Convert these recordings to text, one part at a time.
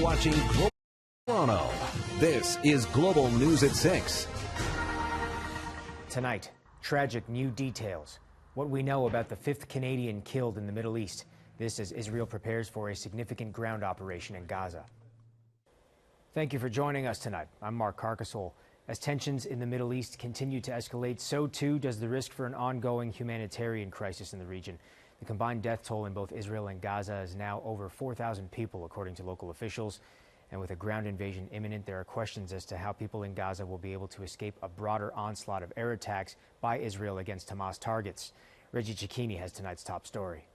Watching Global Toronto. This is Global News at 6. Tonight, tragic new details. What we know about the 5th Canadian killed in the Middle East. This as Israel prepares for a significant ground operation in Gaza. Thank you for joining us tonight. I'm Mark Carcassole. As tensions in the Middle East continue to escalate, so too does the risk for an ongoing humanitarian crisis in the region. The combined death toll in both Israel and Gaza is now over 4,000 people, according to local officials. And with a ground invasion imminent, there are questions as to how people in Gaza will be able to escape a broader onslaught of air attacks by Israel against Hamas targets. Reggie Cicchini has tonight's top story.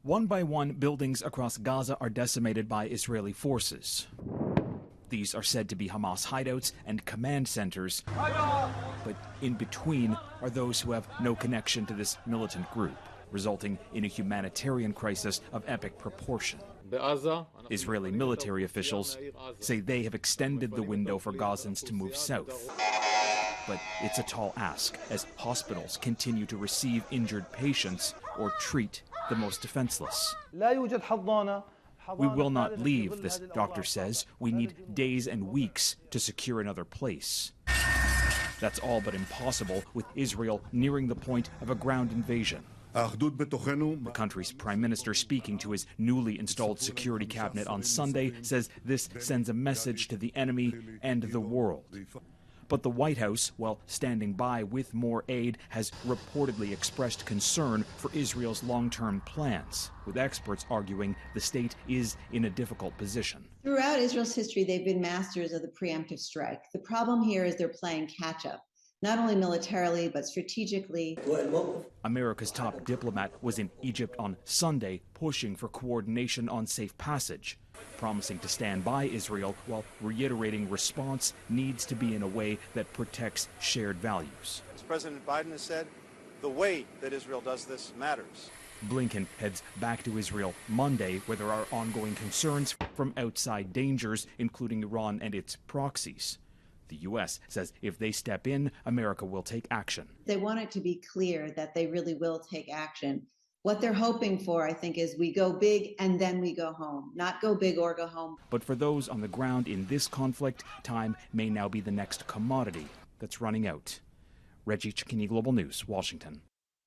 One by one, buildings across Gaza are decimated by Israeli forces. These are said to be Hamas hideouts and command centers, but in between are those who have no connection to this militant group, resulting in a humanitarian crisis of epic proportion. Israeli military officials say they have extended the window for Gazans to move south. But it's a tall ask as hospitals continue to receive injured patients or treat the most defenseless. We will not leave, this doctor says. We need days and weeks to secure another place. That's all but impossible with Israel nearing the point of a ground invasion. The country's prime minister, speaking to his newly installed security cabinet on Sunday, says this sends a message to the enemy and the world. But the White House, while standing by with more aid, has reportedly expressed concern for Israel's long-term plans, with experts arguing the state is in a difficult position. Throughout Israel's history, they've been masters of the preemptive strike. The problem here is they're playing catch-up. Not only militarily, but strategically. America's top diplomat was in Egypt on Sunday, pushing for coordination on safe passage, promising to stand by Israel while reiterating response needs to be in a way that protects shared values. As President Biden has said, the way that Israel does this matters. Blinken heads back to Israel Monday, where there are ongoing concerns from outside dangers, including Iran and its proxies. The U.S. says if they step in, America will take action. They want it to be clear that they really will take action. What they're hoping for, I think, is we go big and then we go home, not go big or go home. But for those on the ground in this conflict, time may now be the next commodity that's running out. Reggie Cicchini, Global News, Washington.